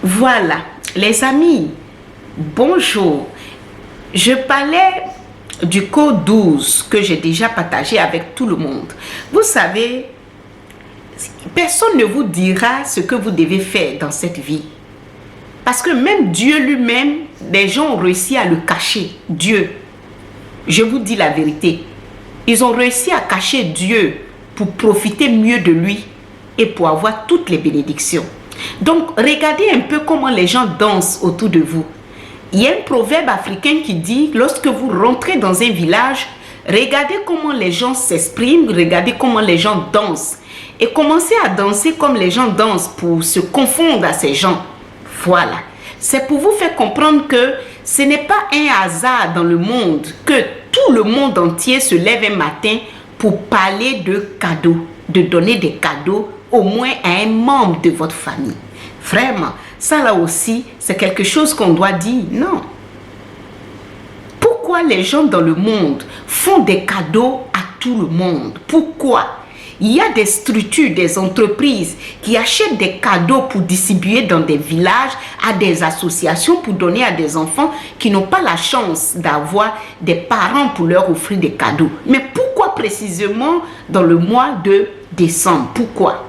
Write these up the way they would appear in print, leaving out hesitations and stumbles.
Voilà, les amis, bonjour. Je parlais du code 12 que j'ai déjà partagé avec tout le monde. Vous savez, personne ne vous dira ce que vous devez faire dans cette vie. Parce que même Dieu lui-même, des gens ont réussi à le cacher. Dieu, je vous dis la vérité, ils ont réussi à cacher Dieu pour profiter mieux de lui et pour avoir toutes les bénédictions. Donc, regardez un peu comment les gens dansent autour de vous. Il y a un proverbe africain qui dit, lorsque vous rentrez dans un village, regardez comment les gens s'expriment, regardez comment les gens dansent. Et commencez à danser comme les gens dansent pour se confondre à ces gens. Voilà. C'est pour vous faire comprendre que ce n'est pas un hasard dans le monde que tout le monde entier se lève un matin pour parler de cadeaux, de donner des cadeaux au moins à un membre de votre famille. Vraiment, ça là aussi, c'est quelque chose qu'on doit dire. Non. Pourquoi les gens dans le monde font des cadeaux à tout le monde? Pourquoi? Il y a des structures, des entreprises qui achètent des cadeaux pour distribuer dans des villages, à des associations pour donner à des enfants qui n'ont pas la chance d'avoir des parents pour leur offrir des cadeaux. Mais pourquoi précisément dans le mois de décembre? Pourquoi?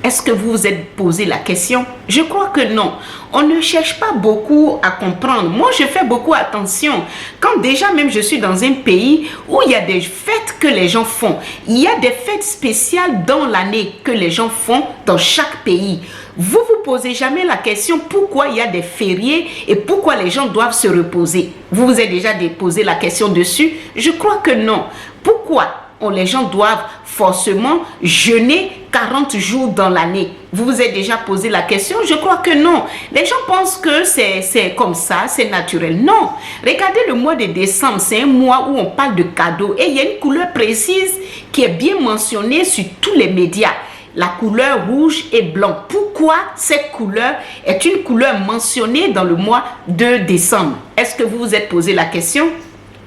Est-ce que vous vous êtes posé la question? Je crois que non. On ne cherche pas beaucoup à comprendre. Moi, je fais beaucoup attention. Quand déjà même je suis dans un pays où il y a des fêtes que les gens font. Il y a des fêtes spéciales dans l'année que les gens font dans chaque pays. Vous vous posez jamais la question pourquoi il y a des fériés et pourquoi les gens doivent se reposer. Vous vous êtes déjà posé la question dessus? Je crois que non. Pourquoi les gens doivent forcément jeûner 40 jours dans l'année? Vous vous êtes déjà posé la question? Je crois que non. Les gens pensent que c'est comme ça, c'est naturel. Non. Regardez le mois de décembre, c'est un mois où on parle de cadeaux. Et il y a une couleur précise qui est bien mentionnée sur tous les médias. La couleur rouge et blanc. Pourquoi cette couleur est une couleur mentionnée dans le mois de décembre? Est-ce que vous vous êtes posé la question?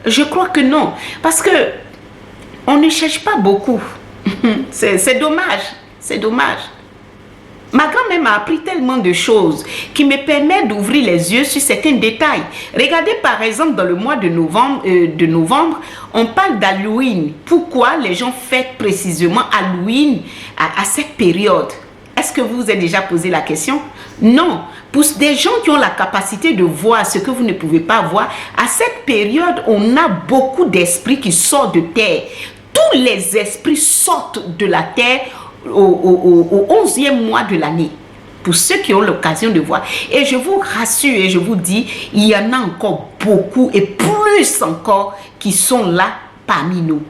Je crois que non. Parce que on ne cherche pas beaucoup. C'est dommage. C'est dommage. Ma grand-mère m'a appris tellement de choses qui me permettent d'ouvrir les yeux sur certains détails. Regardez par exemple dans le mois de novembre, on parle d'Halloween. Pourquoi les gens fêtent précisément Halloween à cette période? Est-ce que vous vous êtes déjà posé la question? Non. Pour des gens qui ont la capacité de voir ce que vous ne pouvez pas voir, à cette période, on a beaucoup d'esprits qui sortent de terre. Tous les esprits sortent de la terre au 11e mois de l'année. Pour ceux qui ont l'occasion de voir. Et je vous rassure et je vous dis, il y en a encore beaucoup et plus encore qui sont là parmi nous.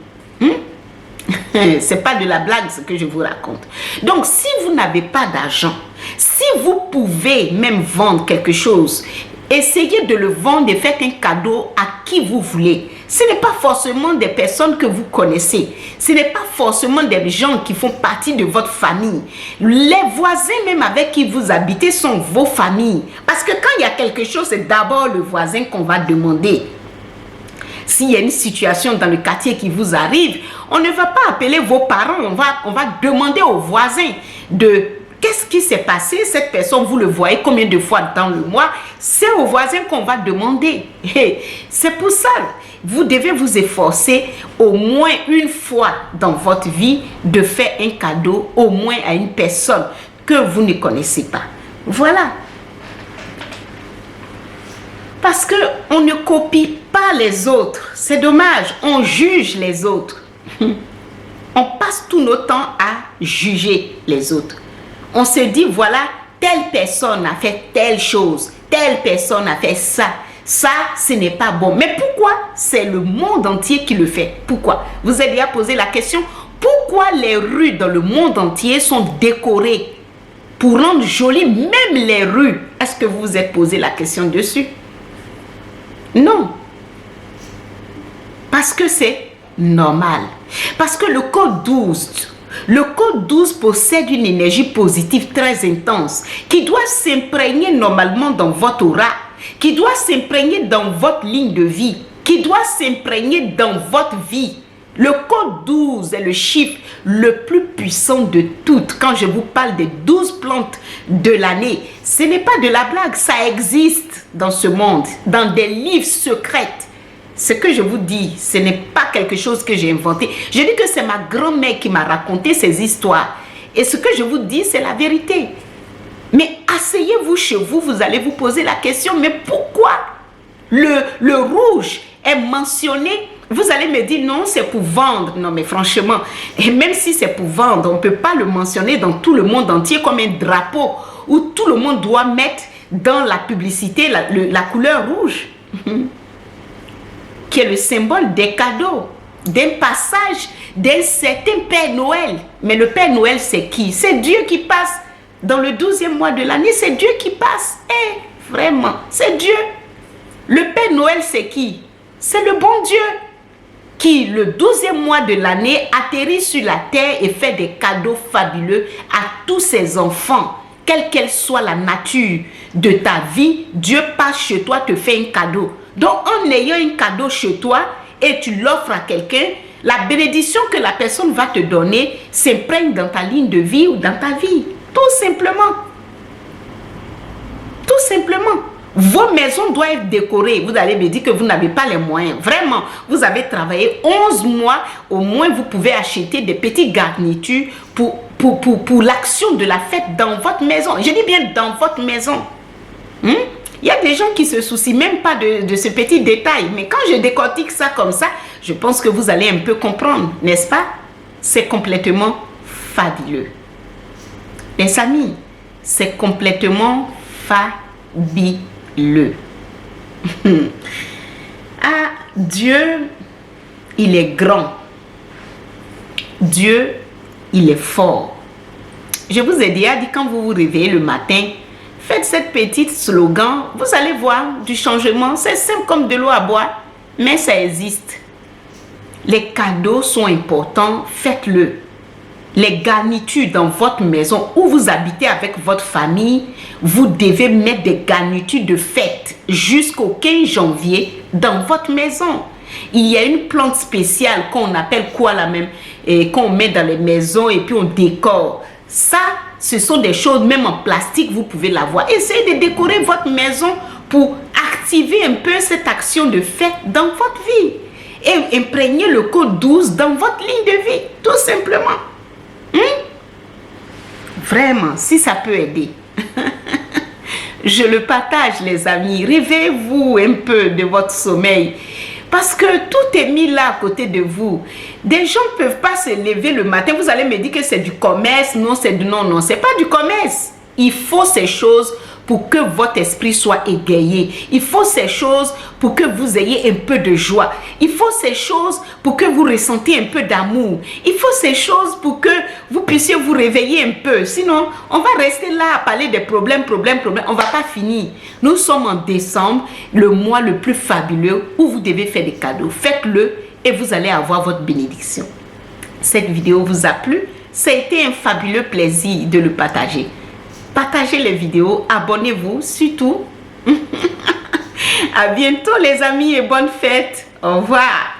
C'est pas de la blague ce que je vous raconte. Donc, si vous n'avez pas d'argent, si vous pouvez même vendre quelque chose, essayez de le vendre et faites un cadeau à qui vous voulez. Ce n'est pas forcément des personnes que vous connaissez. Ce n'est pas forcément des gens qui font partie de votre famille. Les voisins même avec qui vous habitez sont vos familles. Parce que quand il y a quelque chose, c'est d'abord le voisin qu'on va demander. S'il y a une situation dans le quartier qui vous arrive, on ne va pas appeler vos parents. On va demander aux voisins de qu'est-ce qui s'est passé. Cette personne, vous le voyez combien de fois dans le mois? C'est aux voisins qu'on va demander. C'est pour ça, vous devez vous efforcer au moins une fois dans votre vie de faire un cadeau au moins à une personne que vous ne connaissez pas. Voilà. Parce qu'on ne copie pas les autres. C'est dommage. On juge les autres. On passe tout notre temps à juger les autres. On se dit, voilà, telle personne a fait telle chose. Telle personne a fait ça. Ça, ce n'est pas bon. Mais pourquoi? C'est le monde entier qui le fait. Pourquoi? Vous avez déjà posé la question. Pourquoi les rues dans le monde entier sont décorées pour rendre jolies même les rues? Est-ce que vous vous êtes posé la question dessus? Non. Parce que c'est normal. Parce que le code 12 possède une énergie positive très intense qui doit s'imprégner normalement dans votre aura, qui doit s'imprégner dans votre ligne de vie, qui doit s'imprégner dans votre vie. Le code 12 est le chiffre le plus puissant de toutes. Quand je vous parle des 12 plantes de l'année, ce n'est pas de la blague, ça existe dans ce monde, dans des livres secrets. Ce que je vous dis, ce n'est pas quelque chose que j'ai inventé. Je dis que c'est ma grand-mère qui m'a raconté ces histoires. Et ce que je vous dis, c'est la vérité. Mais asseyez-vous chez vous, vous allez vous poser la question, mais pourquoi le rouge est mentionné? Vous allez me dire, non, c'est pour vendre. Non, mais franchement, et même si c'est pour vendre, on ne peut pas le mentionner dans tout le monde entier comme un drapeau où tout le monde doit mettre dans la publicité la couleur rouge, qui est le symbole des cadeaux, d'un passage d'un certain Père Noël. Mais le Père Noël, c'est qui? C'est Dieu qui passe dans le 12e mois de l'année. C'est Dieu qui passe. Vraiment, c'est Dieu. Le Père Noël, c'est qui? C'est le bon Dieu qui, le 12e mois de l'année, atterrit sur la terre et fait des cadeaux fabuleux à tous ses enfants. Quelle qu'elle soit la nature de ta vie, Dieu passe chez toi, te fait un cadeau. Donc, en ayant un cadeau chez toi et tu l'offres à quelqu'un, la bénédiction que la personne va te donner s'imprègne dans ta ligne de vie ou dans ta vie. Tout simplement. Tout simplement. Vos maisons doivent être décorées. Vous allez me dire que vous n'avez pas les moyens. Vraiment, vous avez travaillé 11 mois. Au moins, vous pouvez acheter des petites garnitures pour l'action de la fête dans votre maison. Je dis bien dans votre maison. Il y a des gens qui se soucient même pas de ce petit détail. Mais quand je décortique ça comme ça, je pense que vous allez un peu comprendre, n'est-ce pas? C'est complètement fabuleux. Les amis, c'est complètement fabuleux. Ah, Dieu, il est grand. Dieu, il est fort. Je vous ai déjà dit, quand vous vous réveillez le matin, faites cette petite slogan, vous allez voir du changement. C'est simple comme de l'eau à boire, mais ça existe. Les cadeaux sont importants, faites-le. Les garnitures dans votre maison où vous habitez avec votre famille, vous devez mettre des garnitures de fête jusqu'au 15 janvier dans votre maison. Il y a une plante spéciale qu'on appelle quoi la même, et qu'on met dans les maisons et puis on décore. Ça, ce sont des choses, même en plastique, vous pouvez l'avoir. Essayez de décorer votre maison pour activer un peu cette action de fête dans votre vie. Et imprégnez le code 12 dans votre ligne de vie, tout simplement. Vraiment, si ça peut aider. Je le partage, les amis. Réveillez-vous un peu de votre sommeil. Parce que tout est mis là à côté de vous. Des gens ne peuvent pas se lever le matin. Vous allez me dire que c'est du commerce. Non, c'est du non, non. C'est pas du commerce. Il faut ces choses pour que votre esprit soit égayé. Il faut ces choses pour que vous ayez un peu de joie. Il faut ces choses pour que vous ressentiez un peu d'amour. Il faut ces choses pour que vous puissiez vous réveiller un peu. Sinon, on va rester là à parler des problèmes. On ne va pas finir. Nous sommes en décembre, le mois le plus fabuleux où vous devez faire des cadeaux. Faites-le et vous allez avoir votre bénédiction. Cette vidéo vous a plu? Ça a été un fabuleux plaisir de le partager. Partagez les vidéos, abonnez-vous surtout. À bientôt les amis et bonne fête. Au revoir.